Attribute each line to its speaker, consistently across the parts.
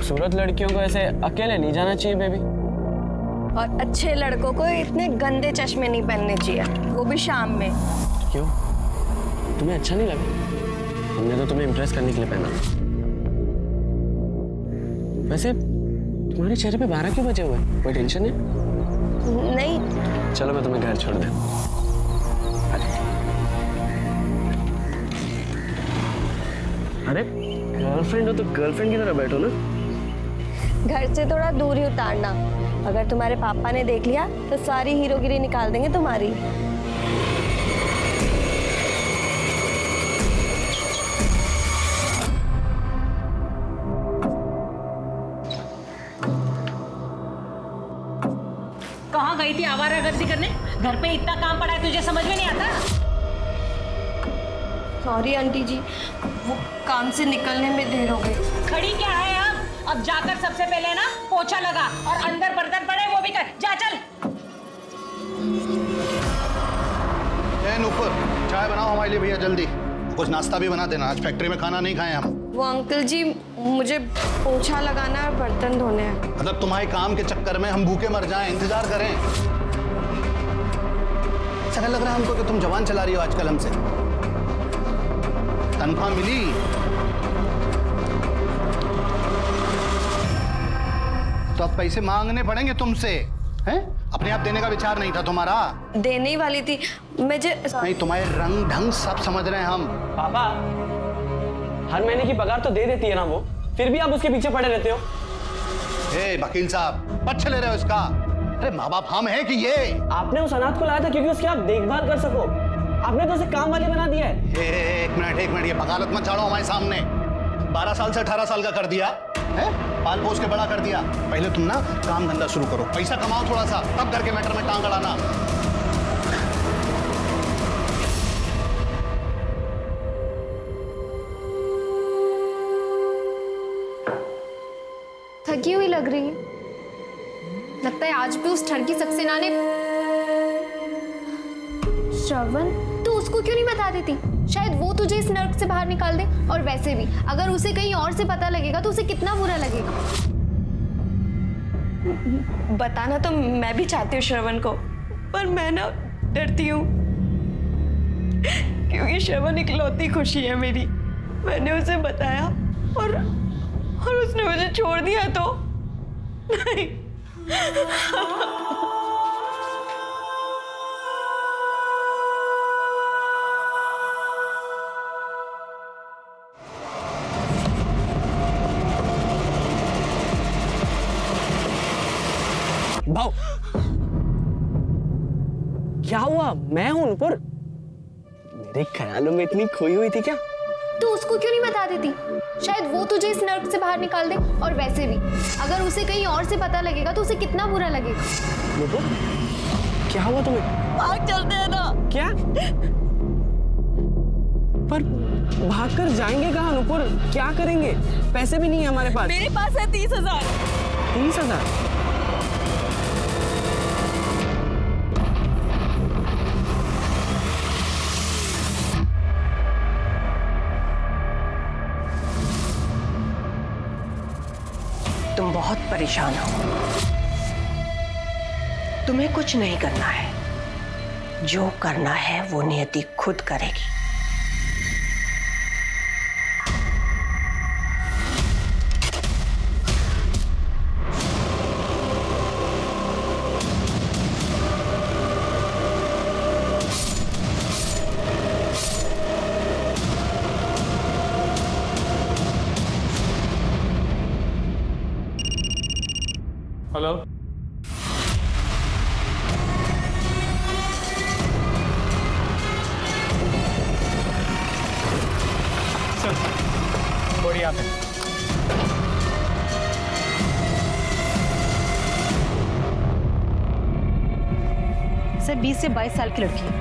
Speaker 1: खूबसूरत लड़कियों को ऐसे अकेले नहीं जाना चाहिए बेबी।
Speaker 2: और अच्छे लड़कों को इतने गंदे चश्मे नहीं पहनने चाहिए, वो भी शाम में।
Speaker 1: क्यों, तुम्हें अच्छा नहीं लगा? हमने तो तुम्हें इम्प्रेस करने के लिए पहना। वैसे तुम्हारे चेहरे पे 12 क्यों बजे हुए? कोई टेंशन है?
Speaker 2: नहीं।
Speaker 1: चलो मैं तुम्हें घर छोड़ दूं। अरे गर्लफ्रेंड हो तो गर्लफ्रेंड की तरह बैठो ना।
Speaker 2: घर से थोड़ा दूर ही उतारना, अगर तुम्हारे पापा ने देख लिया तो सारी हीरोगिरी निकाल देंगे तुम्हारी।
Speaker 3: कहाँ गई थी आवारागर्दी करने? घर पे इतना काम पड़ा है, तुझे समझ में नहीं आता?
Speaker 2: सॉरी आंटी जी, वो काम से निकलने में देर हो गई।
Speaker 3: खड़ी क्या है अब जाकर सबसे पहले ना पोछा लगा और अंदर बर्तन पड़े वो भी कर। जा चल।
Speaker 4: ऊपर चाय बनाओ हमारे लिए भैया, जल्दी। कुछ नाश्ता भी बना देना, आज फैक्ट्री में खाना नहीं खाए हम।
Speaker 2: वो अंकल जी, मुझे पोछा लगाना और बर्तन धोने हैं।
Speaker 4: मतलब तुम्हारे काम के चक्कर में हम भूखे मर जाएं, इंतजार करें? ऐसा लग रहा है हमको कि तुम जवान चला रही हो आजकल हमसे। तनख्वाह मिली? तो अब पैसे मांगने पड़ेंगे तुमसे, हैं? अपने आप देने का विचार नहीं था तुम्हारा?
Speaker 2: देने ही वाली थी मैं।
Speaker 4: नहीं, तुम्हारे रंग ढंग सब समझ रहे हैं हम।
Speaker 1: पापा, हर महीने की पगार तो दे देती है ना वो, फिर भी आप उसके पीछे पड़े रहते हो।
Speaker 4: ए वकील साहब, बच्चे ले रहे हो इसका? अरे माँ बाप हम हैं कि ये?
Speaker 1: आपने उस अनाथ को लाया था क्योंकि उसकी आप देखभाल कर सको। आपने तो उसे काम वाले बना दिया है।
Speaker 4: एक मिनट, ये वकालत मत झाड़ो हमारे सामने। 12 साल से 18 साल का कर दिया है, पाल पोस के बड़ा कर दिया। पहले तुम ना काम धंधा शुरू करो, पैसा कमाओ थोड़ा सा, तब घर के मैटर में टांग अड़ाना।
Speaker 5: थकी हुई लग रही है, लगता है आज भी उस ठरकी सक्सेना ने। श्रवण, तू उसको क्यों नहीं बता देती? शायद वो तुझे इस नर्क से बाहर निकाल दे। और वैसे भी अगर उसे कहीं और से पता लगेगा तो उसे कितना बुरा लगेगा।
Speaker 2: बताना तो मैं भी चाहती हूँ श्रवण को, पर मैं ना डरती हूँ, क्योंकि श्रवण इकलौती खुशी है मेरी। मैंने उसे बताया और उसने मुझे छोड़ दिया तो नहीं।
Speaker 1: भाव, क्या हुआ? मैं हूं नुपुर। मेरे ख्यालों में इतनी खोई हुई थी क्या?
Speaker 5: तू उसको क्यों नहीं बता देती? शायद वो तुझे इस नर्क से बाहर निकाल दे। और वैसे भी अगर उसे कहीं और से पता लगेगा तो उसे कितना बुरा लगेगा।
Speaker 1: नुपुर, क्या हुआ तुम्हें?
Speaker 2: भाग चलते हैं ना।
Speaker 1: क्या? पर भागकर जाएंगे कहाँ नुपुर? क्या करेंगे? पैसे भी नहीं है हमारे पास।
Speaker 2: मेरे पास है 30,000।
Speaker 1: 30,000?
Speaker 6: तुम बहुत परेशान हो, तुम्हें कुछ नहीं करना है। जो करना है वो नियति खुद करेगी।
Speaker 1: हेलो,
Speaker 7: सर बॉडी यहाँ पे।
Speaker 3: सर 20 से 22 साल की लड़की है।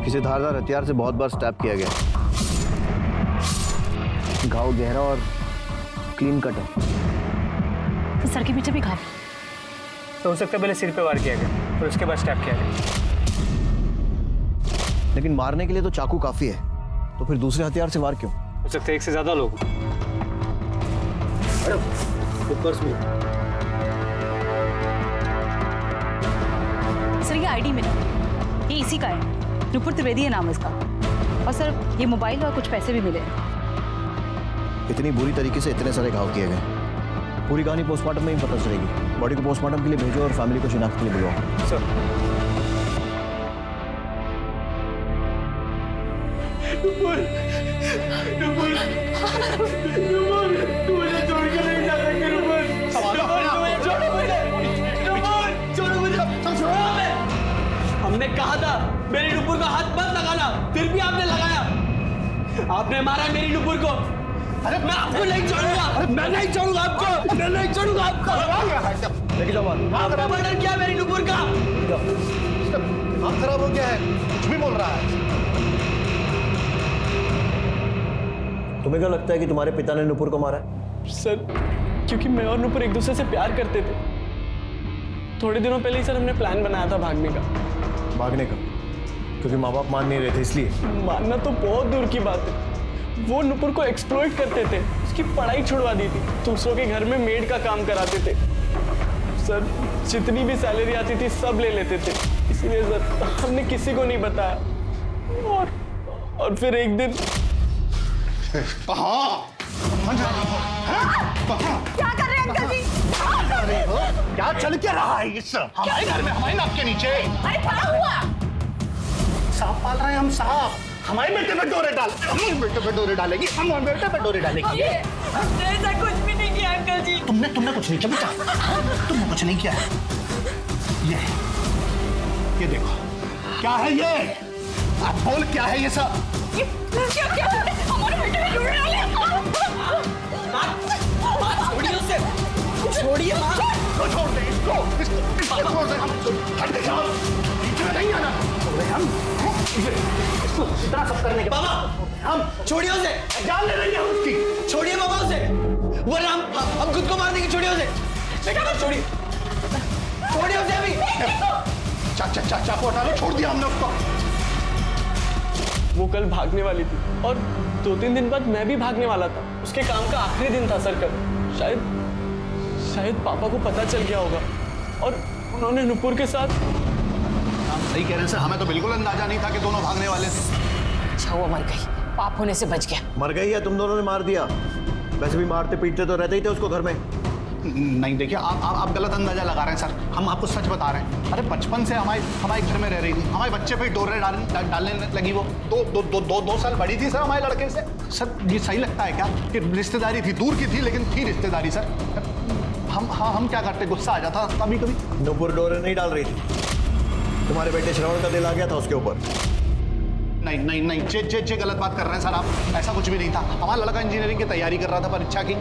Speaker 8: किसी धारदार हथियार से बहुत बार स्टैब किया गया। घाव गहरा और क्लीन कट है।
Speaker 3: तो सर के पीछे भी घाव।
Speaker 7: तो हो सकता है पहले सिर पे वार किया गया और उसके बाद स्टैब किया गया।
Speaker 8: लेकिन मारने के लिए तो चाकू काफी है, तो फिर दूसरे हथियार से वार क्यों?
Speaker 7: हो सकता है एक से ज्यादा लोग।
Speaker 8: पर्स में।
Speaker 3: सर ये आईडी मिला, ये इसी का है, नुपुर त्रिवेदी है नाम इसका। और सर ये मोबाइल और कुछ पैसे भी मिले।
Speaker 8: इतनी बुरी तरीके से इतने सारे घाव किए गए, पूरी कहानी पोस्टमार्टम में ही पता चलेगी। बॉडी को पोस्टमार्टम के लिए भेजो और फैमिली को शिनाख्त के लिए बुलाओ।
Speaker 7: सर
Speaker 1: हमने कहा था मेरी नुपुर का हाथ मत लगाना, फिर भी आपने लगाया। आपने मारा मेरी नुपुर को। अरे मैं आपको नहीं छोड़ूंगा, मैं नहीं छोड़ूंगा आपको, मैं नहीं छोड़ूंगा आपको।
Speaker 8: लेके जाओ बाहर।
Speaker 1: आपने मर्डर किया मेरी नुपुर का।
Speaker 4: दिमाग खराब हो गया है, कुछ भी बोल रहा है।
Speaker 8: तुम्हें क्या लगता है कि तुम्हारे पिता ने नुपुर को मारा है?
Speaker 1: सर क्योंकि मैं और नुपुर एक दूसरे से प्यार करते थे। थोड़े दिनों पहले ही सर हमने प्लान बनाया था भागने का।
Speaker 8: भागने का? क्योंकि माँ बाप मान नहीं रहे थे इसलिए?
Speaker 1: मानना तो बहुत दूर की बात है, वो नुपुर को एक्सप्लॉइट करते थे, उसकी पढ़ाई छुड़वा दी थी, दूसरों के घर में मेड का काम कराते थे। सर जितनी भी सैलरी आती थी सब ले लेते थे, इसलिए सर हमने किसी को नहीं बताया। और फिर एक दिन
Speaker 2: क्या कर रहे हैं अंकल जी?
Speaker 4: क्या चल क्या रहा है इस हमारे घर में, हमारे नाक के नीचे?
Speaker 2: अरे क्या हुआ?
Speaker 4: सांप पाल रहे हैं हम, सांप हमारे बेटे पे डोरे डाल, हमारे बेटे पे डोरे डालेगी, हमारे बेटे पे डोरे डालेगी।
Speaker 2: हमने ऐसा कुछ भी नहीं किया अंकल जी।
Speaker 4: तुमने कुछ नहीं किया बेटा, तुमने कुछ नहीं किया। ये देखो क्या है ये, आप बोल क्या है ये सब?
Speaker 2: क्या हमारे बेटे पे डोरे डाले?
Speaker 1: छोड़िए उसे, छोड़िए माँ।
Speaker 4: तो छोड़ दे इसको छोड़ दे, हम हट के जाओ, बीच में नहीं आना। हम इसको इतना सब करने के
Speaker 1: बाबा हम छोड़िए उसे,
Speaker 4: जान ले रही है उसकी।
Speaker 1: छोड़िए बाबा उसे, वरना हम खुद को मार देंगे। छोड़िए उसे बेटा, छोड़िए उसे अभी।
Speaker 4: चाकू हटा लो, छोड़ दिया हमने उसको।
Speaker 1: वो कल भागने वाली थी और 2-3 दिन बाद मैं भी भागने वाला था। उसके काम का आखिरी दिन था सर कल। शायद पापा को पता चल गया होगा और उन्होंने नुपुर के साथ।
Speaker 4: सही कह रहे हैं सर, हमें तो बिल्कुल अंदाजा नहीं था कि दोनों भागने वाले थे।
Speaker 3: अच्छा हुआ मर गई, पाप होने से बच गया।
Speaker 8: मर गई है, तुम दोनों ने मार दिया। वैसे भी मारते पीटते तो रहते ही थे उसको घर में।
Speaker 4: नहीं देखिए, आप गलत अंदाजा लगा रहे हैं सर, हम आपको सच बता रहे हैं। अरे बचपन से हमारे घर में रह रही थी, हमारे बच्चे पे डोरे डालने लगी। वो 2 साल बड़ी थी सर हमारे लड़के से। सर ये सही लगता है क्या कि रिश्तेदारी थी, दूर की थी लेकिन थी रिश्तेदारी सर। हम क्या करते, गुस्सा आ जाता कभी कभी।
Speaker 8: नुपुर डोरे नहीं डाल रही थी, तुम्हारे बेटे श्रवण का दिल आ गया था उसके ऊपर।
Speaker 4: नहीं जे गलत बात कर रहे हैं सर आप, ऐसा कुछ भी नहीं था। हमारा लड़का इंजीनियरिंग की तैयारी कर रहा था परीक्षा की,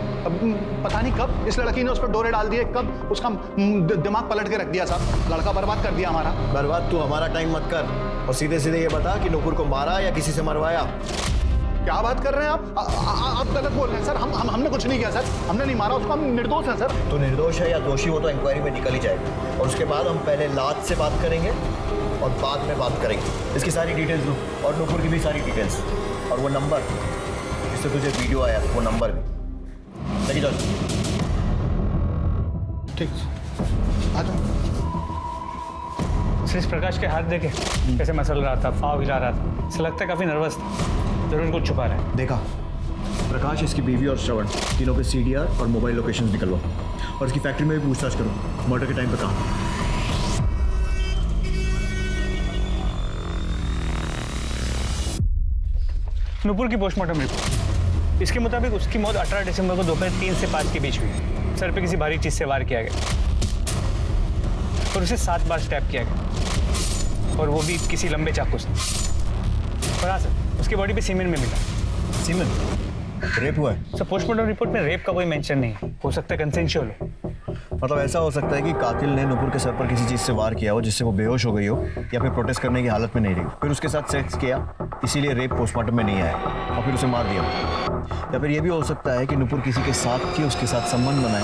Speaker 4: पता नहीं कब इस लड़की ने उस पर डोरे डाल दिए, कब उसका दिमाग पलट के रख दिया साहब, लड़का बर्बाद कर दिया हमारा।
Speaker 8: बर्बाद तू हमारा टाइम मत कर और सीधे सीधे ये बता कि नुपुर को मारा या किसी से मरवाया।
Speaker 4: क्या बात कर रहे हैं आप गलत बोल रहे हैं सर। हमने कुछ नहीं किया सर, हमने नहीं मारा उसको, हम निर्दोष हैं सर।
Speaker 8: तो निर्दोष है या दोषी वो तो इंक्वायरी में निकल ही जाएगा और उसके बाद हम पहले लात से बात करेंगे और बाद में बात करेंगे। इसकी सारी डिटेल्स दो और नुपुर की भी सारी डिटेल्स और वो नंबर जिससे तुझे वीडियो आया वो नंबर भी लेके जाओ।
Speaker 4: ठीक आ जाओ।
Speaker 7: श्री प्रकाश के हाथ देखे कैसे मसल रहा था, पाँव हिला रहा था, ऐसा लगता है काफी नर्वस था, जरूर कुछ छुपा रहा है।
Speaker 8: देखा प्रकाश, इसकी बीवी और श्रवण तीनों पे CDR और मोबाइल लोकेशन निकलवा और इसकी फैक्ट्री में भी पूछताछ करो मर्डर के टाइम पे कहाँ।
Speaker 7: नुपुर की पोस्टमार्टम रिपोर्ट, इसके मुताबिक उसकी मौत 18 दिसंबर को दोपहर 3 से 5 के बीच हुई। सर पे किसी भारी चीज से वार किया गया और उसे 7 बार स्टैब किया गया और वो भी किसी लंबे चाकू से। और हाँ सर, उसके बॉडी पे सीमेन में मिला।
Speaker 8: सीमेन? रेप हुआ है?
Speaker 7: सर पोस्टमार्टम रिपोर्ट में रेप का कोई मेंशन नहीं है, हो सकता है कंसेंशुअल हो।
Speaker 8: मतलब ऐसा हो सकता है कि कातिल ने नुपुर के सर पर किसी चीज से वार किया हो जिससे वो बेहोश हो गई हो या फिर प्रोटेस्ट करने की हालत में नहीं रही, फिर उसके साथ सेक्स किया, इसीलिए रेप पोस्टमार्टम में नहीं आया और फिर उसे मार दिया। या फिर ये भी हो सकता है कि नुपुर किसी के साथ थी, उसके साथ संबंध बनाए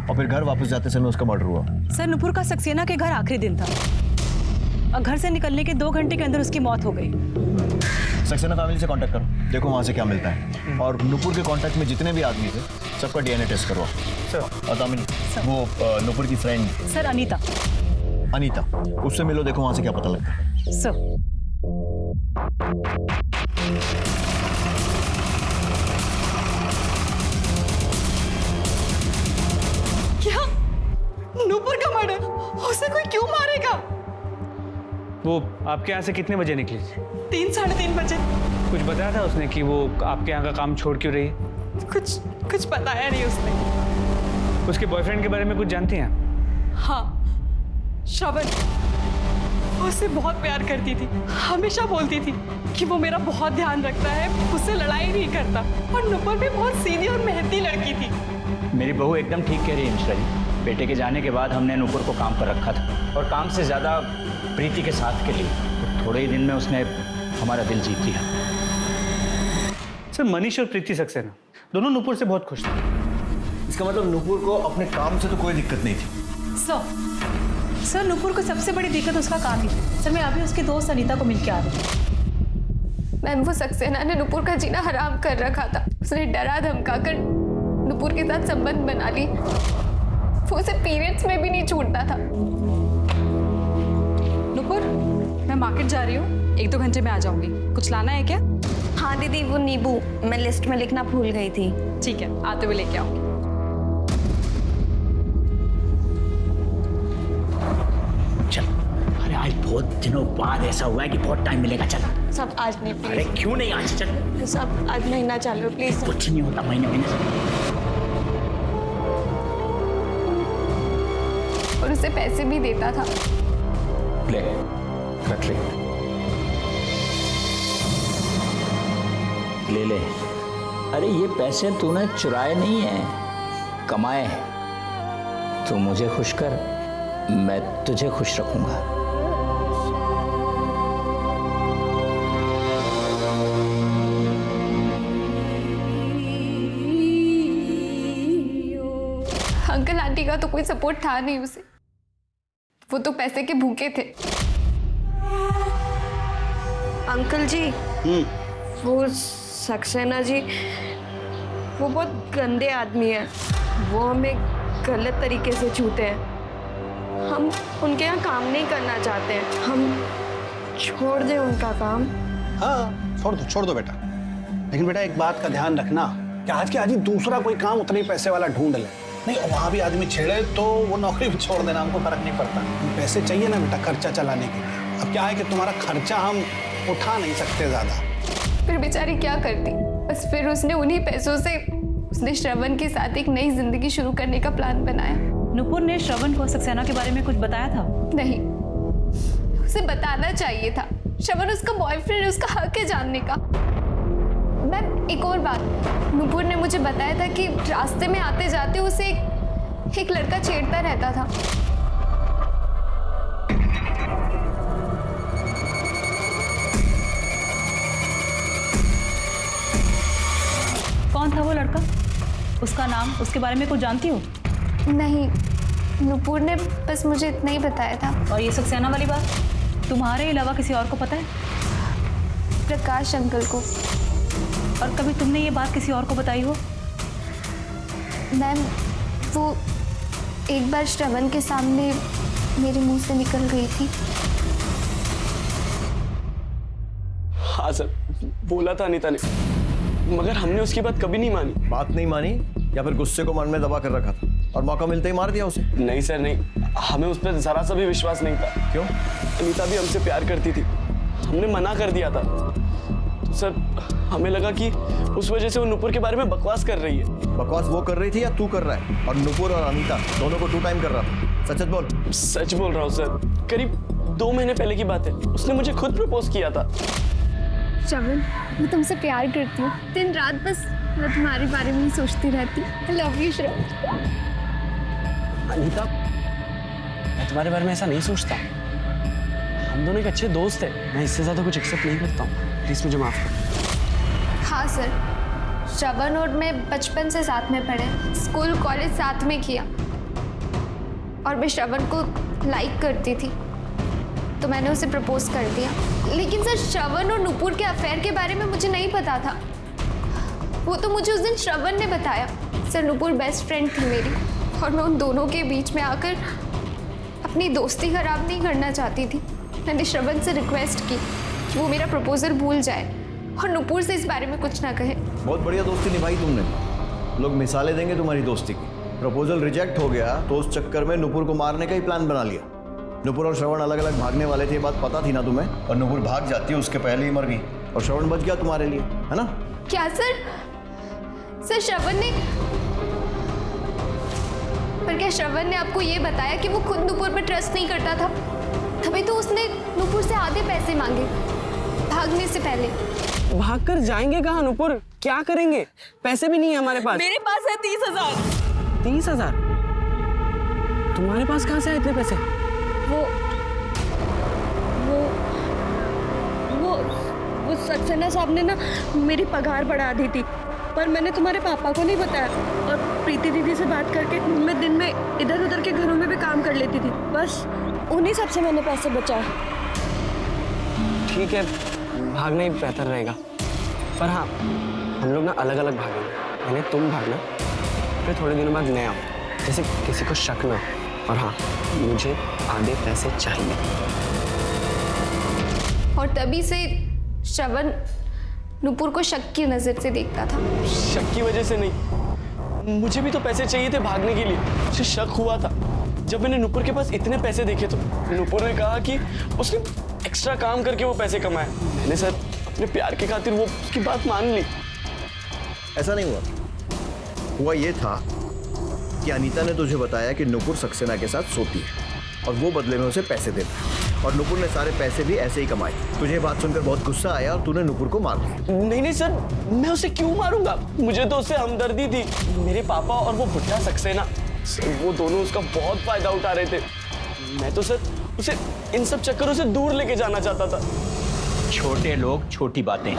Speaker 8: और फिर घर वापस जाते समय उसका मर्डर हुआ।
Speaker 3: सर नुपुर का सक्सेना के घर आखिरी दिन था और घर से निकलने के 2 घंटे के अंदर उसकी मौत हो गई।
Speaker 8: सक्सेना फैमिली से कांटेक्ट करो, देखो वहाँ से क्या मिलता है। और नुपुर के कांटेक्ट में जितने भी आदमी थे सबका डीएनए टेस्ट करवाओ।
Speaker 7: सर
Speaker 8: और दामिनी, वो नुपुर की फ्रेंड
Speaker 3: सर अनीता।
Speaker 8: अनीता, उससे मिलो, देखो वहाँ से क्या पता लगता है।
Speaker 3: सर
Speaker 2: क्या नूपुर का मर्डर? उसे कोई क्यों मारेगा?
Speaker 7: वो आपके यहाँ से कितने बजे निकली?
Speaker 2: 3 साढ़े 3 बजे।
Speaker 7: कुछ बताया था उसने कि वो आपके यहाँ का काम छोड़ क्यों रही है?
Speaker 2: कुछ बताया नहीं उसने।
Speaker 7: उसके बॉयफ्रेंड के बारे में कुछ जानते हैं?
Speaker 2: हाँ, श्रवण। वो उससे बहुत प्यार करती थी, हमेशा बोलती थी कि वो मेरा बहुत ध्यान रखता है, उससे लड़ाई नहीं करता। और नुपुर भी बहुत सीधी और मेहनती लड़की थी।
Speaker 9: मेरी बहू एकदम ठीक कह रही है मिश्रा जी। बेटे के जाने के बाद हमने नुपुर को काम पर रखा था, और काम से ज़्यादा प्रीति के साथ के लिए। तो थोड़े ही दिन में उसने हमारा दिल जीत लिया।
Speaker 7: सर मनीष और प्रीति सक्सेना दोनों नुपुर से बहुत खुश थे।
Speaker 8: इसका मतलब नुपुर को अपने काम से तो कोई दिक्कत नहीं थी।
Speaker 3: सर नुपुर को सबसे बड़ी दिक्कत उसका काम ही थी। सर मैं अभी उसकी दोस्त अनीता को मिलके आ रही हूँ।
Speaker 5: मैम, वो सक्सेना ने नुपुर का जीना हराम कर रखा था। उसने डरा धमका कर नुपुर के साथ संबंध बना ली। वो उसे पीरियड्स में भी नहीं छूटता था।
Speaker 10: नुपुर, मैं मार्केट जा रही हूँ, 1-2 घंटे में आ जाऊंगी। कुछ लाना है क्या?
Speaker 11: हाँ दीदी, वो नींबू मैं लिस्ट में लिखना भूल गई थी।
Speaker 10: ठीक है, आते हुए लेके आऊंगी।
Speaker 9: चल, अरे आज बहुत दिनों बाद ऐसा हुआ है कि बहुत टाइम मिलेगा। चल
Speaker 11: सब आज नहीं,
Speaker 9: अरे क्यों नहीं आज? चल
Speaker 11: सब आज महीना चालू प्लीज।
Speaker 9: कुछ नहीं होता महीने
Speaker 5: और उसे पैसे भी देता था।
Speaker 9: ले रख ले। अरे ये पैसे तूने चुराए नहीं है, कमाए हैं। तू मुझे खुश कर, मैं तुझे खुश रखूंगा।
Speaker 5: अंकल आंटी का तो कोई सपोर्ट था नहीं उसे। वो तो पैसे के भूखे थे।
Speaker 11: अंकल जी, वो सक्सेना जी, वो बहुत गंदे आदमी है। वो हमें गलत तरीके से छूते हैं। हम उनके यहाँ काम नहीं करना चाहते हैं। हम छोड़ दें उनका काम।
Speaker 4: हाँ, छोड़ दो बेटा। लेकिन बेटा एक बात का ध्यान रखना कि आज के आज ही दूसरा कोई काम उतने ही पैसे वाला ढूंढ ले। नहीं, वहाँ भी आदमी छेड़े तो वो नौकरी भी छोड़ देना, हमको फर्क नहीं पड़ता। पैसे चाहिए ना बेटा खर्चा चलाने के लिए। अब क्या है कि तुम्हारा खर्चा हम उठा नहीं सकते ज़्यादा।
Speaker 5: फिर बेचारी क्या करती। बस फिर उसने उन्हीं पैसों से उसने श्रवण के साथ एक नई जिंदगी शुरू करने का प्लान बनाया।
Speaker 3: नुपुर ने श्रवण को सक्सेना के बारे में कुछ बताया था?
Speaker 5: नहीं, उसे बताना चाहिए था। श्रवण उसका बॉयफ्रेंड है, उसका हक है जानने का। मैम, एक और बात, नुपुर ने मुझे बताया था कि रास्ते में आते जाते उसे एक लड़का छेड़ता रहता था।
Speaker 3: कौन था वो लड़का? उसका नाम, उसके बारे में कुछ जानती हो?
Speaker 5: नहीं, नुपुर ने बस मुझे इतना ही बताया था।
Speaker 3: और ये सक्सेना वाली बात तुम्हारे अलावा किसी और को पता है?
Speaker 5: प्रकाश अंकल को।
Speaker 3: और कभी तुमने ये बात किसी और को बताई हो?
Speaker 5: मैम, वो एक बार श्रवण के सामने मेरे मुंह से निकल गई थी।
Speaker 1: हाँ सर, बोला था अनीता ने, मगर हमने उसकी बात कभी नहीं मानी।
Speaker 8: बात नहीं मानी या फिर गुस्से को मन में दबा कर रखा था और मौका मिलते ही मार दिया उसे?
Speaker 1: नहीं सर, नहीं, हमें उस पर जरा सा भी विश्वास नहीं था।
Speaker 8: क्यों?
Speaker 1: अनीता भी हमसे प्यार करती थी, हमने मना कर दिया था। तो सर हमें लगा कि उस वजह से वो नुपुर के बारे में बकवास कर रही है।
Speaker 8: बकवास वो कर रही थी या तू कर रहा है? और नुपुर और अनीता दोनों को 2 टाइम कर रहा था। सच सच बोल।
Speaker 1: सच बोल रहा हूँ सर, करीब 2 महीने पहले की बात है। उसने मुझे खुद प्रपोज किया था।
Speaker 5: श्रवण, मैं तुमसे प्यार करती हूँ। दिन रात बस मैं तुम्हारे बारे में ही सोचती रहती। I love you, श्रवण।
Speaker 1: अनीता, मैं तुम्हारे बारे में ऐसा नहीं सोचता। हम दोनों एक अच्छे दोस्त हैं। मैं इससे ज्यादा कुछ एक्सेप्ट नहीं करता हूँ। प्लीज मुझे माफ कर।
Speaker 5: हाँ सर, श्रवण और मैं बचपन से साथ में पढ़े, स्कूल कॉलेज साथ में किया। और मैं श्रवण को लाइक करती थी, तो मैंने उसे प्रपोज कर दिया। लेकिन सर श्रवण और नुपुर के अफेयर के बारे में मुझे नहीं पता था। वो तो मुझे उस दिन श्रवण ने बताया। सर नुपुर बेस्ट फ्रेंड थी मेरी और मैं उन दोनों के बीच में आकर अपनी दोस्ती खराब नहीं करना चाहती थी। मैंने श्रवण से रिक्वेस्ट की कि वो मेरा प्रपोजल भूल जाए और नुपुर से इस बारे में कुछ ना कहे।
Speaker 8: बहुत बढ़िया दोस्ती निभाई तुमने। लोग मिसालें देंगे तुम्हारी दोस्ती की। प्रपोजल रिजेक्ट हो गया तो उस चक्कर में नुपुर को मारने का ही प्लान बना लिया। नुपुर और श्रवण अलग अलग भागने वाले थे, ये बात पता थी ना तुम्हें? और नुपुर भाग जाती है उसके पहले ही मर गई और श्रवण बच गया तुम्हारे लिए, है ना?
Speaker 5: क्या सर? सर श्रवण ने, पर क्या श्रवण ने आपको ये बताया कि वो खुद नुपुर पर ट्रस्ट नहीं करता था? तभी तो उसने नुपुर से आधे पैसे मांगे भागने से पहले।
Speaker 1: भाग कर जाएंगे कहाँ नुपुर? क्या करेंगे? पैसे भी नहीं है हमारे पास।
Speaker 2: मेरे पास है 30,000।
Speaker 1: 30,000? तुम्हारे पास कहाँ से आए इतने पैसे?
Speaker 11: वो सक्सेना साहब ने ना मेरी पगार बढ़ा दी थी, पर मैंने तुम्हारे पापा को नहीं बताया और प्रीति दीदी से बात करके मैं दिन में इधर उधर के घरों में भी काम कर लेती थी। बस उन्हीं सब से मैंने पैसे बचाए।
Speaker 1: ठीक है, भागना ही बेहतर रहेगा। पर हाँ, हम लोग ना अलग अलग भागेंगे। पहले तुम भागना, फिर थोड़े दिनों बाद मैं आऊँ, जैसे किसी को शक ना। और हाँ, मुझे आधे पैसे चाहिए।
Speaker 5: और तभी से श्रवण नुपुर को शक की नजर से देखता था।
Speaker 1: शक की वजह से नहीं, मुझे भी तो पैसे चाहिए थे भागने के लिए। मुझे शक हुआ था जब मैंने नुपुर के पास इतने पैसे देखे तो नुपुर ने कहा कि उसने एक्स्ट्रा काम करके वो पैसे कमाए। मैंने सर अपने प्यार के खातिर वो उसकी बात मान ली।
Speaker 8: ऐसा नहीं हुआ ये था कि अनीता ने तुझे बताया कि नुपुर सक्सेना के साथ सोती है और वो बदले में उसे पैसे देता है, और नुपुर ने सारे पैसे भी ऐसे ही कमाए। तुझे बात सुनकर बहुत गुस्सा आया और तूने नुपुर को मार दिया।
Speaker 1: नहीं सर, मैं उसे क्यों मारूंगा? मुझे तो उससे हमदर्दी थी। मेरे पापा और वो बुढ़ा सक्सेना, वो दोनों उसका बहुत फायदा उठा रहे थे। मैं तो सर उसे इन सब चक्करों से दूर लेके जाना चाहता था।
Speaker 9: छोटे लोग छोटी बातें।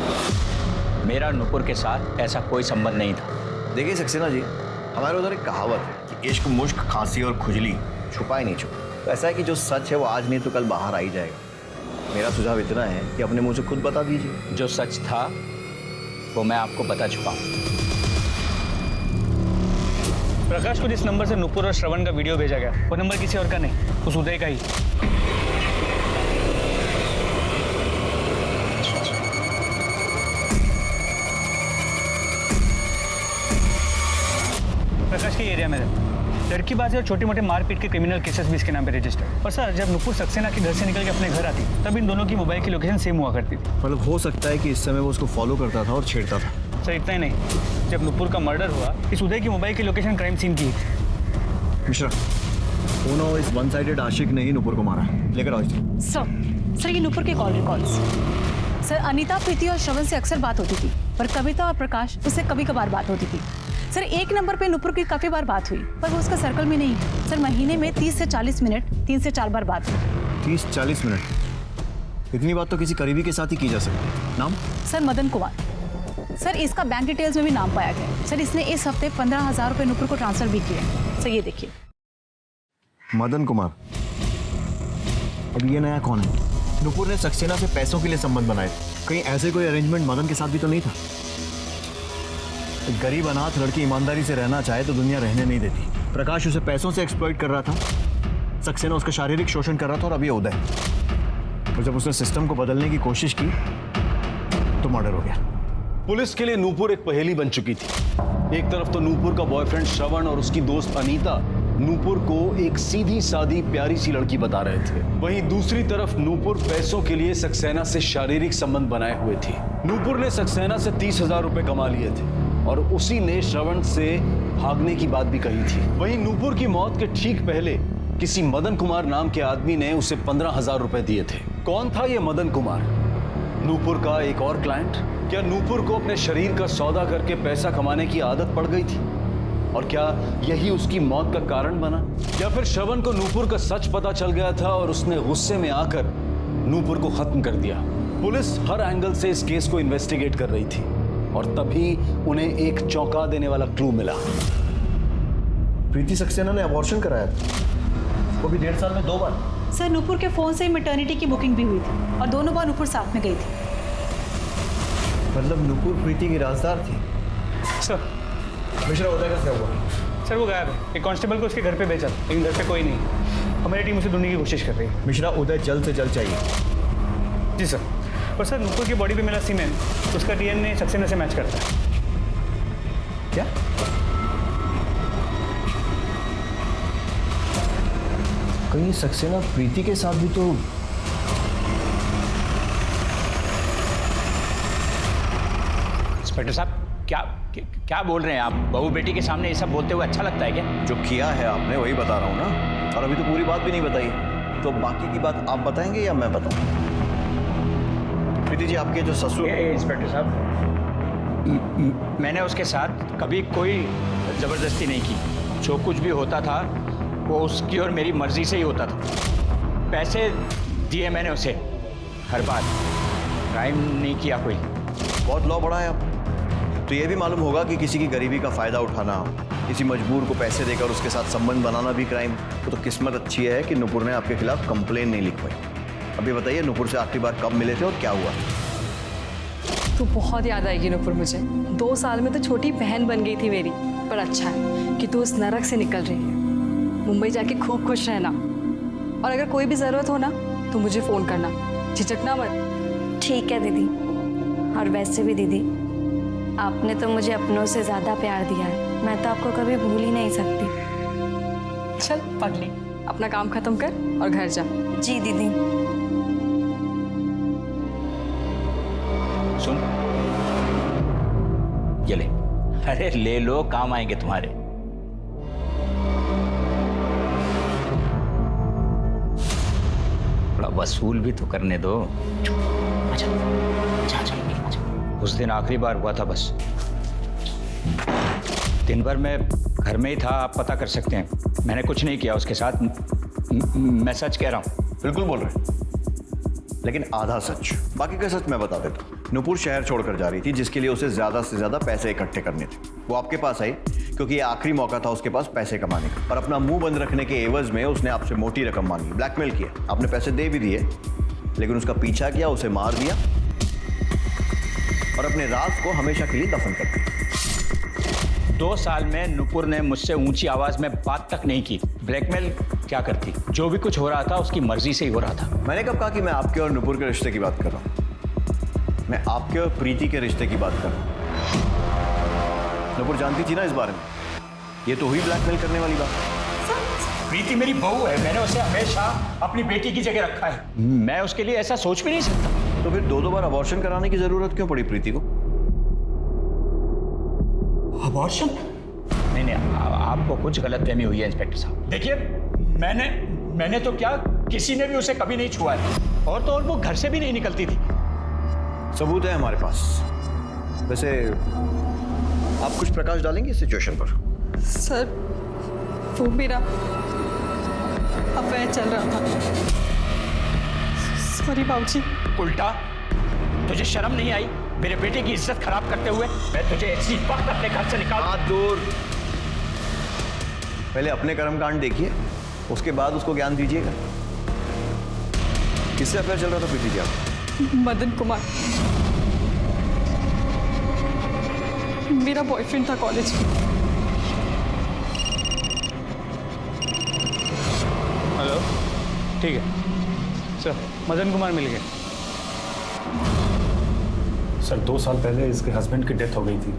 Speaker 9: मेरा नुपुर के साथ ऐसा कोई संबंध नहीं था।
Speaker 8: देखिए सक्सेना जी, हमारे उधर एक कहावत है कि इश्क, मुश्क, खांसी और खुजली छुपाए नहीं छुपा। तो ऐसा है कि जो सच है वो आज नहीं तो कल बाहर आ ही जाएगा। मेरा सुझाव इतना है कि अपने मुंह से खुद बता दीजिए।
Speaker 9: जो सच था वो मैं आपको बता चुका हूँ।
Speaker 7: प्रकाश को जिस नंबर से नुपुर और श्रवण का वीडियो भेजा गया, वो नंबर किसी और का नहीं, उस उदय का ही। प्रकाश के एरिया में लड़कीबाजी और छोटे मोटे मारपीट के क्रिमिनल केसेस भी इसके नाम पे रजिस्टर्ड। और सर, जब नुपुर सक्सेना के घर से निकल के अपने घर आती तब इन दोनों की मोबाइल की लोकेशन सेम हुआ करती थी।
Speaker 8: मतलब हो सकता है कि इस समय वो उसको फॉलो करता था और छेड़ता था।
Speaker 7: सर इतना ही नहीं, जब नुपुर का मर्डर हुआ इस उदय की मोबाइल की लोकेशन क्राइम सीन की थी।
Speaker 8: मिश्रा, दोनों इस वन साइडेड आशिक ने ही नुपुर को मारा। लेकर आओ इसे।
Speaker 3: सर ये नुपुर के कॉल रिकॉर्ड्स। सर अनीता, प्रीति और श्रवण से अक्सर बात होती थी, पर कविता और प्रकाश उससे कभी कभार बात होती थी। सर एक नंबर पे नुपुर की काफी बार बात हुई, पर वो उसका सर्कल में नहीं है। सर महीने में 30 से 40 मिनट 3 से 4 बार बात हुई।
Speaker 8: 30-40 मिनट? इतनी बात तो किसी करीबी के साथ ही की जा सकती है। नाम?
Speaker 3: सर मदन कुमार। सर इसका बैंक डिटेल्स में भी नाम पाया गया। सर इसने इस हफ्ते 15,000 रुपए नुपुर को ट्रांसफर भी किए। सर ये देखिए।
Speaker 8: मदन कुमार। अब ये नया कौन है? नुपुर ने सक्सेना से पैसों के लिए संबंध बनाए थे। कहीं ऐसे कोई अरेंजमेंट मदन के साथ भी तो नहीं था? गरीब अनाथ लड़की ईमानदारी से रहना चाहे तो दुनिया रहने नहीं देती। प्रकाश उसे पैसों से एक्सप्लॉइट कर रहा था, सक्सेना उसका शारीरिक शोषण कर रहा था, और अब ये उदय। और जब उसने सिस्टम को बदलने की कोशिश की तो मर्डर हो गया।
Speaker 12: पुलिस के लिए नूपुर एक पहेली बन चुकी थी। एक तरफ तो नूपुर का बॉयफ्रेंड श्रवण और उसकी दोस्त अनीता नूपुर को एक सीधी सादी प्यारी सी लड़की बता रहे थे, वहीं दूसरी तरफ नूपुर पैसों के लिए सक्सेना से शारीरिक संबंध बनाए हुए थी। नूपुर ने सक्सेना से 30,000 रुपए कमा लिए थे और उसी ने श्रवण से भागने की बात भी कही थी। वहीं नूपुर की मौत के ठीक पहले किसी मदन कुमार नाम के आदमी ने उसे 15,000 रुपए दिए थे। कौन था ये मदन कुमार? नूपुर का एक और क्लाइंट? क्या नूपुर को अपने शरीर का सौदा करके पैसा कमाने की आदत पड़ गई थी और क्या यही उसकी मौत का कारण बना? या फिर श्रवण को नूपुर का सच पता चल गया था और उसने गुस्से में आकर नूपुर को खत्म कर दिया? पुलिस हर एंगल से इस केस को इन्वेस्टिगेट कर रही थी और तभी उन्हें एक चौंका देने वाला क्लू मिला।
Speaker 8: प्रीति सक्सेना ने अबॉर्शन कराया था, वो भी 1.5 साल में 2 बार।
Speaker 3: सर नूपुर के फ़ोन से ही मैटरनिटी की बुकिंग भी हुई थी और दोनों बार नूपुर साथ में गई थी।
Speaker 8: मतलब नूपुर प्रीति की राजदार थी।
Speaker 7: सर
Speaker 8: मिश्रा उदय का क्या हुआ?
Speaker 7: सर वो गायब है। एक कांस्टेबल को उसके घर पे भेजा था, लेकिन घर पे कोई नहीं। हमारी टीम उसे ढूंढने की कोशिश कर रही है।
Speaker 8: मिश्रा उदय जल्द से जल्द चाहिए।
Speaker 7: जी सर। पर सर नूपुर की बॉडी पे मिला सीमेन, उसका डीएनए सक्सेना से मैच करता है।
Speaker 8: क्या? कहीं सक्सेना प्रीति के साथ भी तो
Speaker 9: इंस्पेक्टर साहब क्या बोल रहे हैं आप? बहू बेटी के सामने ये सब बोलते हुए अच्छा लगता है क्या?
Speaker 8: जो किया है आपने वही बता रहा हूँ ना, और अभी तो पूरी बात भी नहीं बताई, तो बाकी की बात आप बताएंगे या मैं बताऊँ? प्रीति जी आपके जो ससुर।
Speaker 9: इंस्पेक्टर साहब, मैंने उसके साथ कभी कोई जबरदस्ती नहीं की। जो कुछ भी होता था वो उसकी और मेरी मर्जी से ही होता था। पैसे दिए मैंने उसे हर बार, क्राइम नहीं किया कोई।
Speaker 8: बहुत लॉ पढ़ा है आप, तो ये भी मालूम होगा कि किसी की गरीबी का फायदा उठाना, किसी मजबूर को पैसे देकर उसके साथ संबंध बनाना भी क्राइम। तो किस्मत अच्छी है कि नूपुर ने आपके खिलाफ कंप्लेन नहीं लिखवाई। अभी बताइए नूपुर से आखिरी बार कब मिले थे और क्या हुआ?
Speaker 10: तो बहुत याद आएगी नूपुर मुझे। 2 साल में तो छोटी बहन बन गई थी मेरी। पर अच्छा है कि तू उस नरक से निकल रही है। मुंबई जाके खूब खुश रहना, और अगर कोई भी ज़रूरत हो ना तो मुझे फ़ोन करना, झिझकना मत।
Speaker 11: ठीक है दीदी। और वैसे भी दीदी, आपने तो मुझे अपनों से ज़्यादा प्यार दिया है, मैं तो आपको कभी भूल ही नहीं सकती।
Speaker 10: चल पगली, अपना काम खत्म कर और घर जा।
Speaker 11: जी दीदी।
Speaker 9: सुन, ये ले। अरे ले लो, काम आएंगे तुम्हारे। थोड़ा वसूल भी तो करने दो। अच्छा, उस दिन आखिरी बार हुआ था बस। दिन भर मैं घर में ही था, आप पता कर सकते हैं। मैंने कुछ नहीं किया उसके साथ। मैं सच कह रहा हूँ।
Speaker 8: बिल्कुल बोल रहे हैं, लेकिन आधा सच। बाकी का सच मैं बता देता हूँ। नूपुर शहर छोड़कर जा रही थी, जिसके लिए उसे ज्यादा से ज्यादा पैसे इकट्ठे करने थे। वो आपके पास आई क्योंकि ये आखिरी मौका था उसके पास पैसे कमाने का, और अपना मुंह बंद रखने के एवज में उसने आपसे मोटी रकम मांगी, ब्लैकमेल किया। आपने पैसे दे भी दिए, लेकिन उसका पीछा किया, उसे मार दिया और अपने राज को हमेशा के लिए दफन कर दिया।
Speaker 9: 2 साल में नूपुर ने मुझसे ऊंची आवाज में बात तक नहीं की। ब्लैकमेल क्या करती? जो भी कुछ हो रहा था उसकी मर्जी से ही हो रहा था।
Speaker 8: मैंने कब कहा कि मैं आपके और नूपुर के रिश्ते की बात कर रहा हूँ? मैं आपके और प्रीति के रिश्ते की बात कर रहा हूँ। नूपुर जानती थी ना इस बारे में। ये तो हुई ब्लैकमेल करने वाली बात।
Speaker 9: प्रीति मेरी बहू है, मैंने उसे हमेशा अपनी बेटी की जगह रखा है। मैं उसके लिए ऐसा सोच भी नहीं सकता।
Speaker 8: तो फिर 2 बार अबॉर्शन कराने की जरूरत क्यों पड़ी प्रीति को?
Speaker 9: अबॉर्शन? नहीं, आपको कुछ गलतफहमी हुई है इंस्पेक्टर साहब। देखिए, मैंने तो क्या, किसी ने भी उसे कभी नहीं छुआ है, और तो और वो घर से भी नहीं निकलती थी।
Speaker 8: सबूत है हमारे पास। वैसे आप कुछ प्रकाश डालेंगे इस सिचुएशन पर?
Speaker 2: सर, वो मेरा अफेयर चल रहा था। सॉरी बाबूजी।
Speaker 9: उल्टा तुझे शर्म नहीं आई मेरे बेटे की इज्जत खराब करते हुए? मैं तुझे इसी वक्त अपने घर से निकाल।
Speaker 8: हाथ दूर। पहले अपने कर्मकांड देखिए, उसके बाद उसको ज्ञान दीजिएगा। किससे अफेयर चल रहा था प्रीति जी आपका?
Speaker 2: मदन कुमार, मेरा बॉयफ्रेंड था कॉलेज में।
Speaker 7: हेलो, ठीक है सर, मदन कुमार मिल गए।
Speaker 13: सर 2 साल पहले इसके हस्बैंड की डेथ हो गई थी।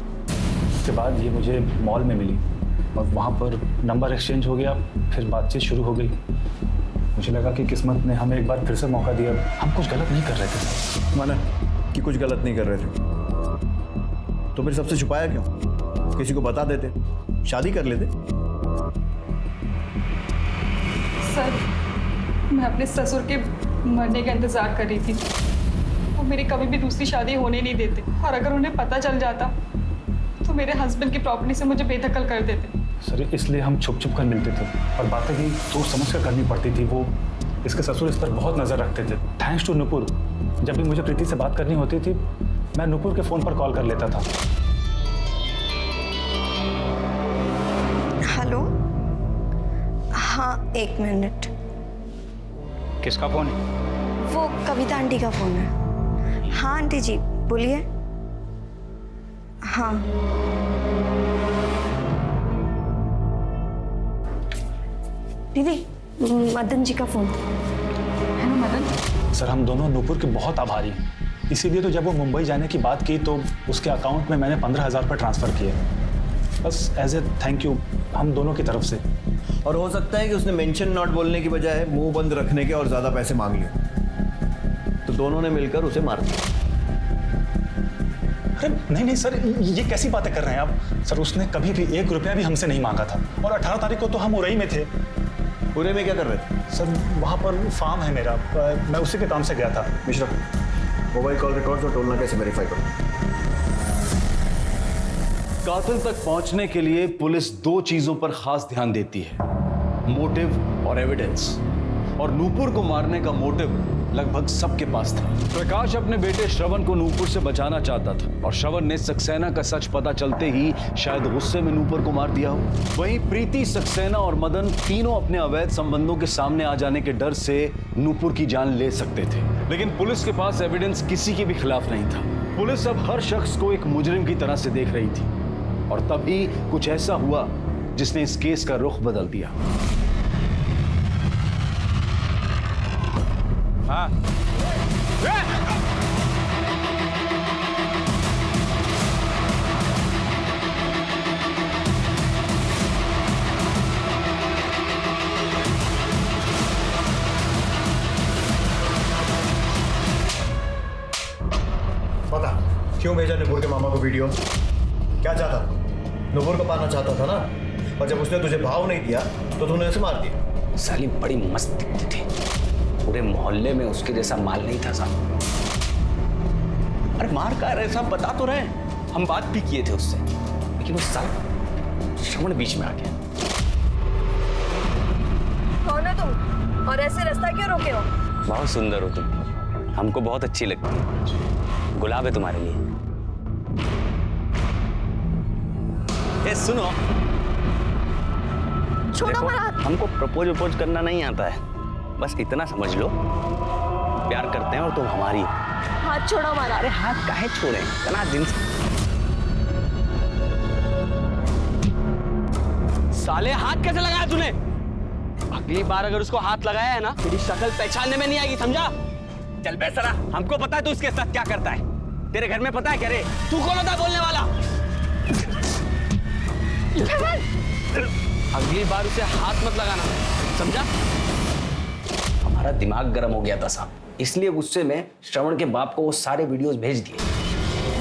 Speaker 13: उसके बाद ये मुझे मॉल में मिली और वहाँ पर नंबर एक्सचेंज हो गया, फिर बातचीत शुरू हो गई। मुझे लगा कि किस्मत ने हमें एक बार फिर से मौका दिया। हम कुछ गलत नहीं कर रहे थे सर।
Speaker 8: माना कि कुछ गलत नहीं कर रहे थे, तो फिर सबसे छुपाया क्यों? किसी को बता देते, शादी कर लेते।
Speaker 2: सर, मैं अपने ससुर के मरने का इंतजार कर रही थी। वो मेरी कभी भी दूसरी शादी होने नहीं देते, और अगर उन्हें पता चल जाता तो मेरे हस्बैंड की प्रॉपर्टी से मुझे बेदखल कर देते।
Speaker 13: सर इसलिए हम छुप छुप कर मिलते थे और बातें भी सोच समझ कर करनी पड़ती थी। वो इसके ससुर इस पर बहुत नज़र रखते थे। थैंक्स टू नूपुर, जब भी मुझे प्रीति से बात करनी होती थी मैं नूपुर के फ़ोन पर कॉल कर लेता था।
Speaker 11: हेलो, हाँ 1 मिनट।
Speaker 9: किसका फोन है?
Speaker 11: वो कविता आंटी का फोन है। हाँ आंटी जी बोलिए। हाँ दीदी, मदन जी का फोन।
Speaker 10: हेलो मदन।
Speaker 13: सर हम दोनों नूपुर के बहुत आभारी हैं। इसीलिए तो जब वो मुंबई जाने की बात की तो उसके अकाउंट में मैंने 15,000 रुपये ट्रांसफ़र किए, बस एज ए थैंक यू हम दोनों की तरफ से।
Speaker 8: और हो सकता है कि उसने मेंशन नॉट बोलने की बजाय मुंह बंद रखने के और ज़्यादा पैसे मांग लिए, तो दोनों ने मिलकर उसे मार दिया।
Speaker 13: अरे नहीं सर, ये कैसी बातें कर रहे हैं आप? सर उसने कभी भी 1 रुपया भी हमसे नहीं मांगा था, और 18 तारीख को तो हम उरई में थे।
Speaker 8: उरई में क्या कर रहे थे?
Speaker 13: सर वहाँ पर फार्म है मेरा, मैं उसी के काम से गया था।
Speaker 8: मिश्रा, मोबाइल कॉल रिकॉर्ड्स और टोलना कैसे वेरीफाई करो?
Speaker 12: कातिल तक पहुंचने के लिए पुलिस 2 चीजों पर खास ध्यान देती है, मोटिव और एविडेंस। और नूपुर को मारने का मोटिव लगभग सबके पास था। प्रकाश अपने बेटे श्रवण को नूपुर से बचाना चाहता था, और श्रवण ने सक्सेना का सच पता चलते ही शायद गुस्से में नूपुर को मार दिया हो। वहीं प्रीति, सक्सेना और मदन तीनों अपने अवैध संबंधों के सामने आ जाने के डर से नूपुर की जान ले सकते थे, लेकिन पुलिस के पास एविडेंस किसी के भी खिलाफ नहीं था। पुलिस अब हर शख्स को एक मुजरिम की तरह से देख रही थी, और तभी कुछ ऐसा हुआ जिसने इस केस का रुख बदल दिया।
Speaker 9: हाँ
Speaker 8: पता क्यों भेजा नूपुर के मामा को वीडियो? क्या चाहता? नूपुर को पाना चाहता था ना, और जब उसने तुझे भाव नहीं दिया तो तूने उसे मार दिया।
Speaker 14: साली बड़ी मस्त दिखती थी, पूरे मोहल्ले में उसके जैसा माल नहीं था साहब। अरे मार का रहे साहब, बता तो रहे, हम बात भी किए थे उससे, लेकिन उस साल श्रवण बीच में आ गया।
Speaker 11: कौन है तुम और ऐसे रास्ता क्यों रोके हो?
Speaker 14: बहुत सुंदर हो तुम, हमको बहुत अच्छी लगती है। गुलाब है तुम्हारे लिए। ए सुनो,
Speaker 11: छोड़ो मेरा हाथ।
Speaker 14: हमको प्रपोज करना नहीं आता है, बस इतना समझ लो, प्यार करते हैं और तुम हमारी।
Speaker 11: हाथ छोड़ो हमारा।
Speaker 14: अरे हाथ काहे छोड़े, इतना दिन से।
Speaker 1: साले हाथ कैसे लगाया तूने? अगली बार अगर उसको हाथ लगाया है ना, तेरी शक्ल पहचानने में नहीं आएगी, समझा?
Speaker 14: चल बेसरा, हमको पता है तू इसके साथ क्या करता है। तेरे घर में पता है क्या रे?
Speaker 1: तू कौन होता है बोलने वाला? अगली बार उसे हाथ मत लगाना, समझा?
Speaker 14: हमारा दिमाग गर्म हो गया था साहब, इसलिए गुस्से में श्रवण के बाप को वो सारे वीडियोस भेज दिए,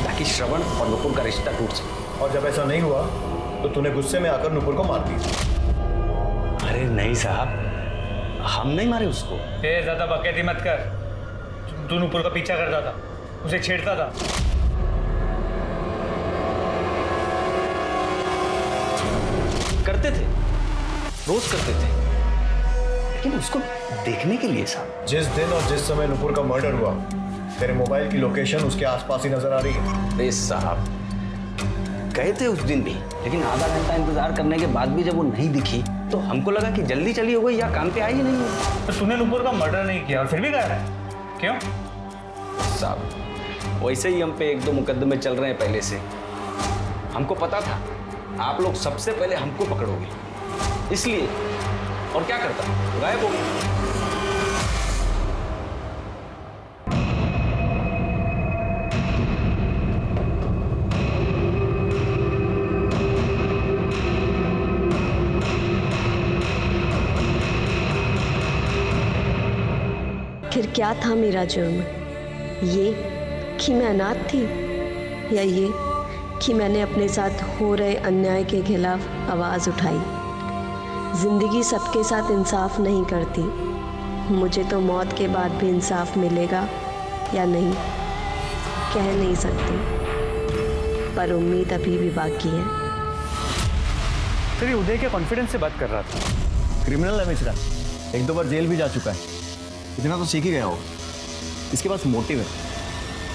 Speaker 14: ताकि श्रवण और नुपुर का रिश्ता टूट सके।
Speaker 8: और जब ऐसा नहीं हुआ तो तूने गुस्से में आकर नुपुर को मार दिया।
Speaker 14: अरे नहीं साहब, हम नहीं मारे उसको।
Speaker 7: ज्यादा बकैती मत कर, तू नुपुर का पीछा करता था, उसे छेड़ता था।
Speaker 14: करते थे, रोज करते थे, लेकिन उसको देखने के लिए साहब।
Speaker 8: जिस दिन और जिस समय नुपुर का मर्डर हुआ, तेरे मोबाइल की लोकेशन उसके आसपास ही नजर आ रही है।
Speaker 14: अरे साहब, गए थे उस दिन भी, लेकिन आधा घंटा इंतजार करने के बाद भी जब वो नहीं दिखी तो हमको लगा कि जल्दी चली हो गई या काम पे आई ही नहीं है।
Speaker 7: तो तूने नुपुर का मर्डर नहीं किया और फिर भी गायब है, क्यों?
Speaker 14: साहब वैसे ही हम पे 1-2 मुकदमे चल रहे हैं पहले से। हमको पता था आप लोग सबसे पहले हमको पकड़ोगे, इसलिए। और क्या करता, गायब हो गया।
Speaker 11: फिर क्या था मेरा जुर्म? ये कि मैं अनाथ थी, या ये कि मैंने अपने साथ हो रहे अन्याय के खिलाफ आवाज़ उठाई? जिंदगी सबके साथ इंसाफ नहीं करती, मुझे तो मौत के बाद भी इंसाफ मिलेगा या नहीं कह नहीं सकती, पर उम्मीद अभी भी बाकी है।
Speaker 13: तेरी उदय के कॉन्फिडेंस से बात कर रहा था।
Speaker 8: क्रिमिनल है मिश्रा, 1-2 बार जेल भी जा चुका है, इतना तो सीख ही गया होगा। इसके पास मोटिव है,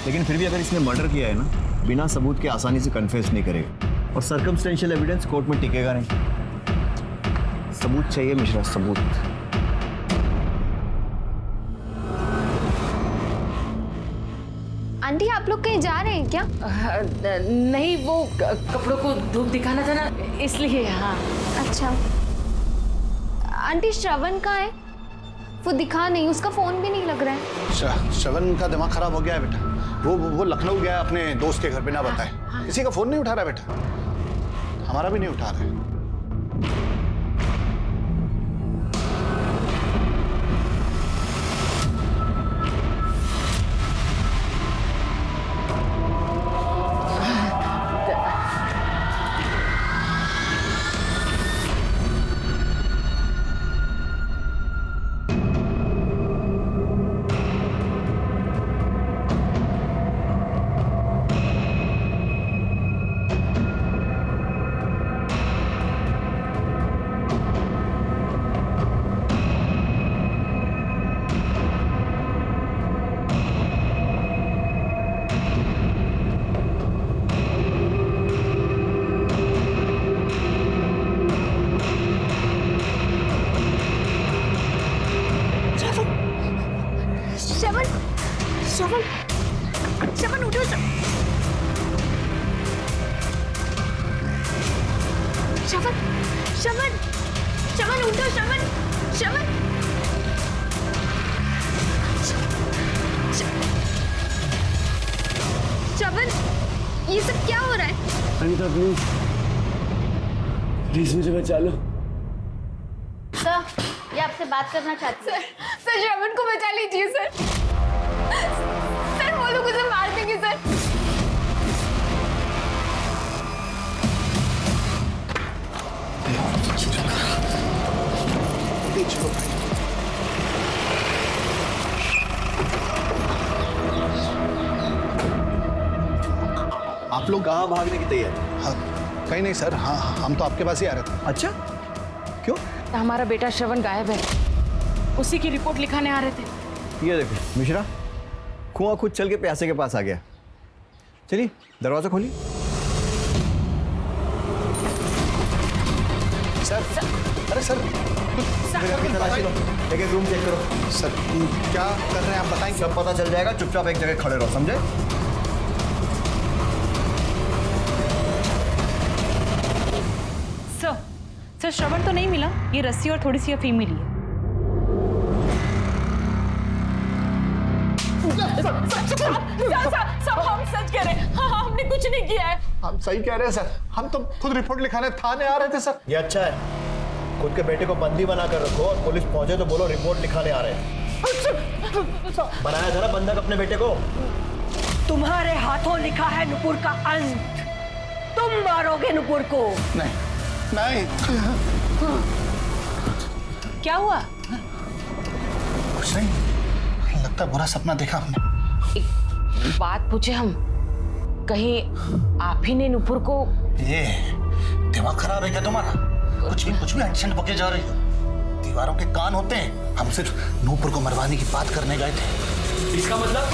Speaker 8: लेकिन फिर भी अगर इसने मर्डर किया है ना, बिना सबूत के आसानी से कन्फेस नहीं करेगा, और सर्कमस्टेंशियल एविडेंस कोर्ट में टिकेगा नहीं। सबूत चाहिए मिश्रा, सबूत।
Speaker 5: आप लोग कहीं जा रहे हैं क्या?
Speaker 10: नहीं, वो कपड़ों को धूप दिखाना था ना, इसलिए। हाँ।
Speaker 5: अच्छा, आंटी श्रवण कहाँ है? वो दिखा नहीं, उसका फोन भी नहीं लग रहा है।
Speaker 4: श्रवण का दिमाग खराब हो गया है बेटा। वो लखनऊ गया अपने दोस्त के घर पे, ना बताए। किसी का फोन नहीं उठा रहा बेटा, हमारा भी नहीं उठा रहा है।
Speaker 5: श्रवण उठो। श्रवण उठो। श्रवण, ये सब क्या हो रहा है?
Speaker 1: अनीता प्लीज मुझे बचा लो।
Speaker 15: सर, ये आपसे बात करना चाहती है।
Speaker 5: सर श्रवण को बचा लीजिए सर। सर वो लोग उसे मार देंगे सर।
Speaker 4: आप लोग
Speaker 8: कहाँ भागने की तैयारी?
Speaker 4: हाँ, कहीं नहीं सर। हाँ, हम तो आपके पास ही आ रहे थे।
Speaker 8: अच्छा, क्यों?
Speaker 10: हमारा बेटा श्रवण गायब है, उसी की रिपोर्ट लिखाने आ रहे थे।
Speaker 8: ये देखो मिश्रा, कुआं खुद चल के प्यासे के पास आ गया। चलिए दरवाजा खोलिए।
Speaker 4: सर, अरे सर,
Speaker 8: एक एक रूम चेक करो।
Speaker 4: सर क्या कर रहे हैं आप बताएंगे?
Speaker 8: सब पता चल जाएगा, चुपचाप एक जगह खड़े रहो, समझे?
Speaker 3: सर श्रवण तो नहीं मिला, ये रस्सी और थोड़ी सी अफीम मिली है।
Speaker 2: सब हम सच कह रहे हैं। हाँ, हमने कुछ नहीं किया है।
Speaker 4: हम सही कह रहे हैं सर, हम तो खुद रिपोर्ट लिखाने थाने आ रहे थे सर।
Speaker 8: ये अच्छा है, खुद के बेटे को बंदी बना कर रखो और पुलिस पहुंचे तो बोलो रिपोर्ट लिखाने आ रहे हैं। बनाया था ना बंधक अपने बेटे को।
Speaker 6: तुम्हारे हाथों लिखा है नुपुर का अंत। तुम मारोगे नुपुर को।
Speaker 4: नहीं।
Speaker 3: क्या हुआ?
Speaker 4: कुछ नहीं, लगता बुरा सपना देखा हमने।
Speaker 10: एक बात पूछे हम, कहीं आप ही ने नुपुर को?
Speaker 4: ये दिमाग खराब है क्या तुम्हारा? कुछ भी एडजस्ट पके जा रही हो। दीवारों के कान होते हैं। हम सिर्फ नूपुर को मरवाने की बात करने गए थे।
Speaker 1: इसका मतलब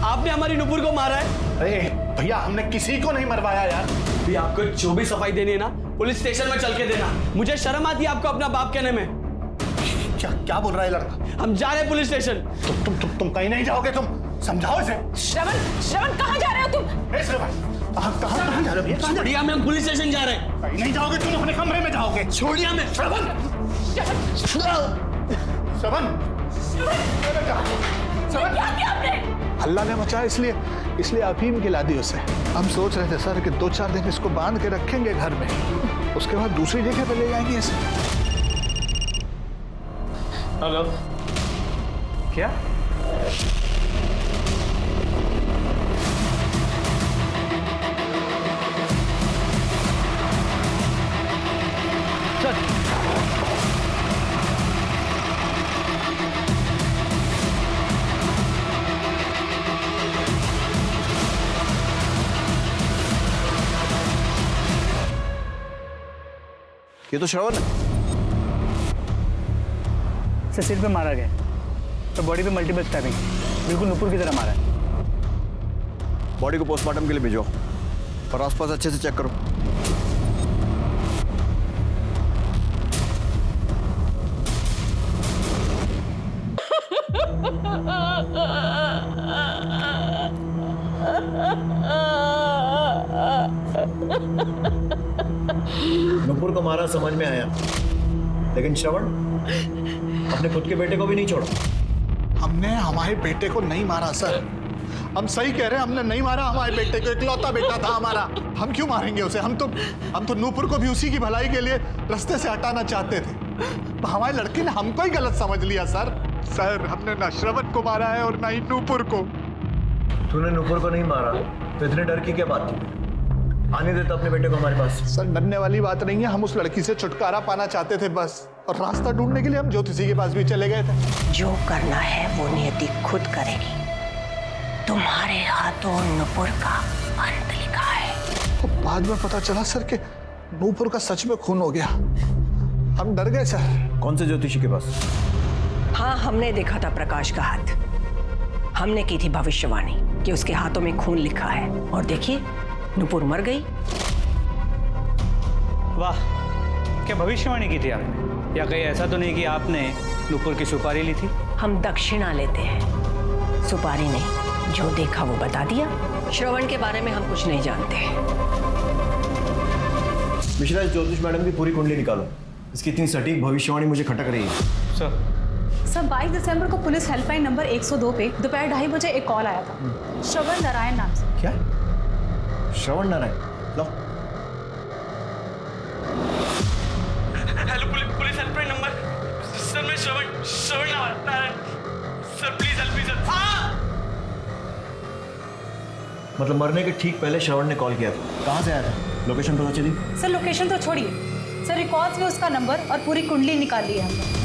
Speaker 1: आपने हमारी नूपुर को मारा है?
Speaker 4: अरे भैया, हमने किसी को नहीं मरवाया यार।
Speaker 1: भी आपको जो भी सफाई देनी है ना, पुलिस स्टेशन में चल के देना। मुझे शर्म आती है आपको अपना बाप कहने में।
Speaker 4: क्या बोल रहा है लड़का?
Speaker 1: हम जा रहे हैं पुलिस स्टेशन।
Speaker 4: तुम कहीं नहीं जाओगे, तुम समझाओ इसे।
Speaker 2: श्रवण कहाँ जा रहे हो तुम?
Speaker 4: कहाँ जा रहे हो?
Speaker 1: छोड़िए हमें, हम पुलिस स्टेशन जा रहे हैं।
Speaker 4: कहीं नहीं जाओगे, तुम अपने कमरे में जाओगे।
Speaker 1: छोड़िए हमें।
Speaker 4: श्रवण,
Speaker 2: क्या किया आपने?
Speaker 4: अल्लाह ने बचाया, इसलिए अफीम खिला दी उसे। हम सोच रहे थे सर कि 2-4 दिन इसको बांध के रखेंगे घर में, उसके बाद दूसरी जगह पे ले जाएंगे इसे।
Speaker 7: हेलो, क्या? चल।
Speaker 8: ये तो श्रवण है।
Speaker 7: से सिर पे मारा गया, तो बॉडी पे मल्टीपल स्टैबिंग, बिल्कुल नुपुर की तरह मारा है।
Speaker 8: बॉडी को पोस्टमार्टम के लिए भेजो और आसपास अच्छे से चेक करो। नुपुर को मारा समझ में आया, लेकिन श्रवण अपने खुद के बेटे को भी नहीं छोड़ा।
Speaker 4: हमने हमारे बेटे को नहीं मारा सर, हम सही कह रहे हैं, हमने नहीं मारा हमारे बेटे को, इकलौता बेटा था हमारा। हम क्यों मारेंगे उसे? हम तो नूपुर को भी उसी की भलाई के लिए रास्ते से हटाना चाहते थे। हमारे लड़के ने हमको ही गलत समझ लिया सर। सर हमने ना श्रवण को मारा है और ना ही नूपुर को।
Speaker 8: तूने नूपुर को नहीं मारा तो इतने डर की क्या बात थी? आने देता अपने बेटे को हमारे पास।
Speaker 4: सर डरने वाली बात नहीं है, हम उस लड़की से छुटकारा पाना चाहते थे बस, और रास्ता ढूंढने के लिए हम ज्योतिषी के पास भी चले गए थे।
Speaker 6: जो करना है वो नियति खुद करेगी। तुम्हारे हाथों नूपुर का अंत लिखा है।
Speaker 4: तो बाद में पता चला सर कि नूपुर का सच में खून हो गया। हम डर गए सर।
Speaker 8: कौन से ज्योतिषी के पास?
Speaker 6: हाँ, हमने देखा था प्रकाश का हाथ। हमने की थी भविष्यवाणी कि उसके हाथों में खून लिखा है, और देखिए नूपुर मर गई।
Speaker 7: वाह, क्या भविष्यवाणी की थी आपने? या कहीं ऐसा तो नहीं कि आपने नूपुर की सुपारी ली थी?
Speaker 6: हम दक्षिणा लेते हैं, सुपारी नहीं। जो देखा वो बता दिया। श्रवण के बारे में हम कुछ नहीं जानते।
Speaker 8: मिश्रा, इस ज्योतिष मैडम की पूरी कुंडली निकालो। इसकी इतनी सटीक भविष्यवाणी मुझे खटक रही है।
Speaker 7: सर
Speaker 3: 22 दिसंबर को पुलिस हेल्पलाइन नंबर 102 पे दोपहर 2:30 बजे एक कॉल आया था, श्रवण नारायण नाम से।
Speaker 8: क्या? श्रवण नारायण? लो।
Speaker 1: Hello police helpline number. Sir मैं Shravan Narayan. Sir please help me sir.
Speaker 8: मतलब मरने के ठीक पहले श्रवण ने कॉल किया था। कहाँ से आया था? लोकेशन पता चली?
Speaker 3: सर लोकेशन तो छोड़िए, सर रिकॉर्ड्स में उसका नंबर और पूरी कुंडली निकाल ली है हमने।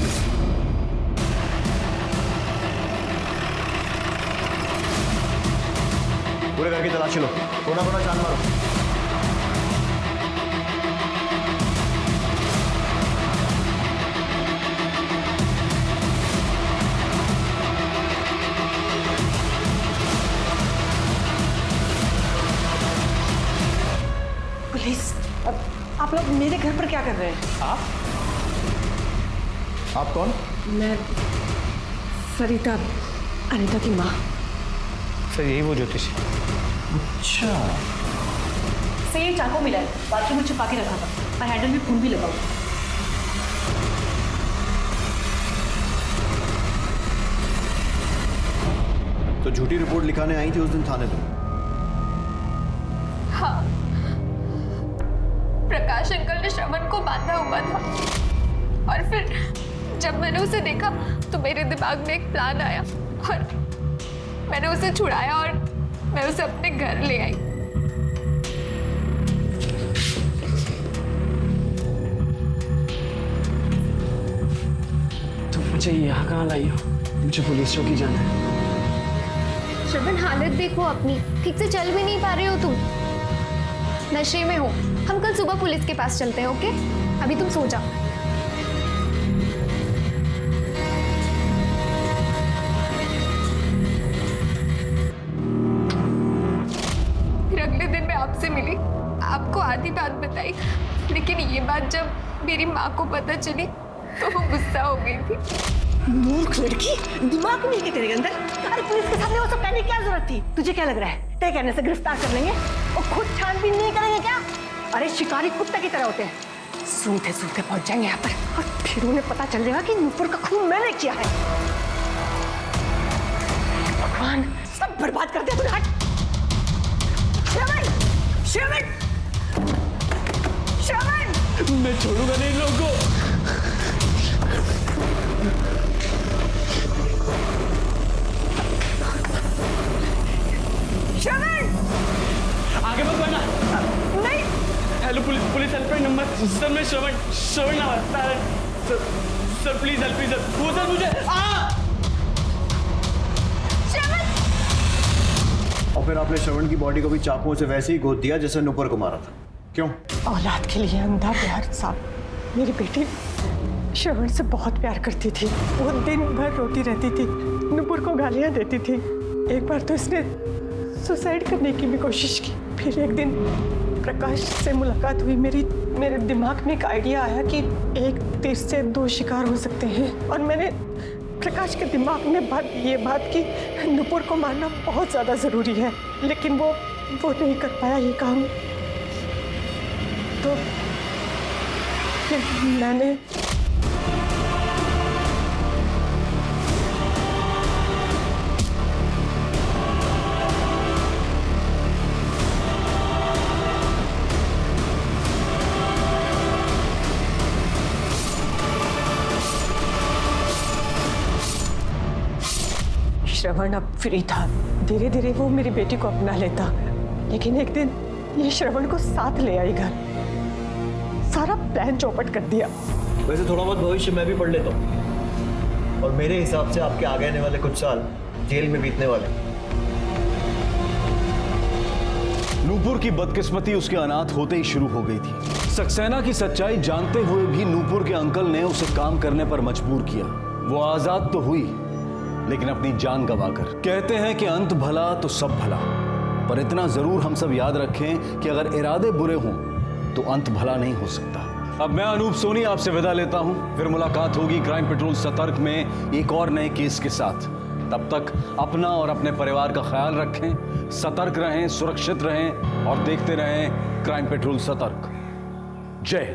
Speaker 8: पूरे घर की तलाशी लो, कोना कोना जान मारो।
Speaker 6: पुलिस, आप लोग मेरे घर पर क्या कर रहे हैं?
Speaker 8: आप कौन?
Speaker 6: मैं सरिता, अनीता की माँ।
Speaker 7: सर यही वो ज्योतिषी।
Speaker 8: अच्छा।
Speaker 3: सेम चाकू मिला है, बाथरूम में छुपा के रखा था, और हैंडल में खून भी लगा हुआ।
Speaker 8: तो झूठी रिपोर्ट लिखाने आई थी उस दिन थाने पे?
Speaker 5: हाँ, प्रकाश अंकल ने श्रवण को बांधा हुआ था, और फिर जब मैंने उसे देखा तो मेरे दिमाग में एक प्लान आया, और मैंने उसे छुड़ाया और मैं उसे अपने घर ले आई।
Speaker 1: तुम मुझे यहाँ कहाँ लाई हो? मुझे पुलिस चौकी जाना है।
Speaker 5: श्रवण हालत देखो अपनी, ठीक से चल भी नहीं पा रहे हो तुम, नशे में हो। हम कल सुबह पुलिस के पास चलते हैं, ओके? अभी तुम सो जाओ। फिर अगले दिन मैं आपसे मिली, आपको आधी बात बताई, लेकिन ये बात जब मेरी माँ को पता चली तो वो गुस्सा हो गई थी।
Speaker 6: मूर्ख लड़की, दिमाग नहीं है तेरे अंदर? अरे पुलिस के सामने वो सब कहने की क्या जरूरत थी? तुझे क्या लग रहा है तय कहने से गिरफ्तार कर लेंगे और खुद छानबीन नहीं करेंगे क्या? अरे शिकारी कुत्ते की तरह होते हैं, सूंघते सूंघते पहुंच जाएंगे यहाँ पर, और फिर उन्हें पता चल जाएगा कि नूपुर का खून मैंने किया है। भगवान, सब बर्बाद कर दिया तूने। हट श्रवण, श्रवण, श्रवण!
Speaker 1: मैं छोड़ूंगा नहीं इन लोगों को।
Speaker 6: श्रवण!
Speaker 1: आगे मत बढ़ना।
Speaker 6: नहीं।
Speaker 1: Hello police helpline number. Sir मैं Shravan Narayan. Sir please help me sir. वो सर मुझे
Speaker 8: और फिर आपने श्रवण की बॉडी को भी चाकुओं से वैसे ही गोद दिया जैसे नूपुर को मारा था। क्यों?
Speaker 11: औलाद के लिए अंधा प्यार साहब। मेरी बेटी श्रवण से बहुत प्यार करती थी, वो दिन भर रोती रहती थी, नूपुर को गालियां देती थी। एक बार तो इसने सुसाइड करने की भी कोशिश की। फिर एक दिन प्रकाश से मुलाकात हुई, मेरे दिमाग में एक आइडिया आया कि एक तीर से दो शिकार हो सकते हैं, और मैंने प्रकाश के दिमाग में ये बात की नूपुर को मारना बहुत ज़्यादा ज़रूरी है, लेकिन वो नहीं कर पाया ये काम।
Speaker 6: तो मैंने श्रवण अब फ्री था। धीरे धीरे वो मेरी बेटी को अपना लेता, लेकिन एक दिन ये श्रवण को साथ ले आई घर, सारा प्लान चौपट कर दिया।
Speaker 8: वैसे थोड़ा बहुत भविष्य मैं भी पढ़ लेता हूँ, और मेरे हिसाब से आपके आगे आने वाले कुछ साल जेल में बीतने वाले।
Speaker 12: नूपुर की बदकिस्मती उसके अनाथ होते ही शुरू हो गई थी। सक्सेना की सच्चाई जानते हुए भी नूपुर के अंकल ने उसे काम करने पर मजबूर किया। वो आजाद तो हुई, लेकिन अपनी जान गंवाकर। कहते हैं कि अंत भला तो सब भला, पर इतना जरूर हम सब याद रखें कि अगर इरादे बुरे हों तो अंत भला नहीं हो सकता। अब मैं अनूप सोनी आपसे विदा लेता हूं, फिर मुलाकात होगी क्राइम पेट्रोल सतर्क में एक और नए केस के साथ। तब तक अपना और अपने परिवार का ख्याल रखें, सतर्क रहें, सुरक्षित रहें और देखते रहें क्राइम पेट्रोल सतर्क। जय हिंद।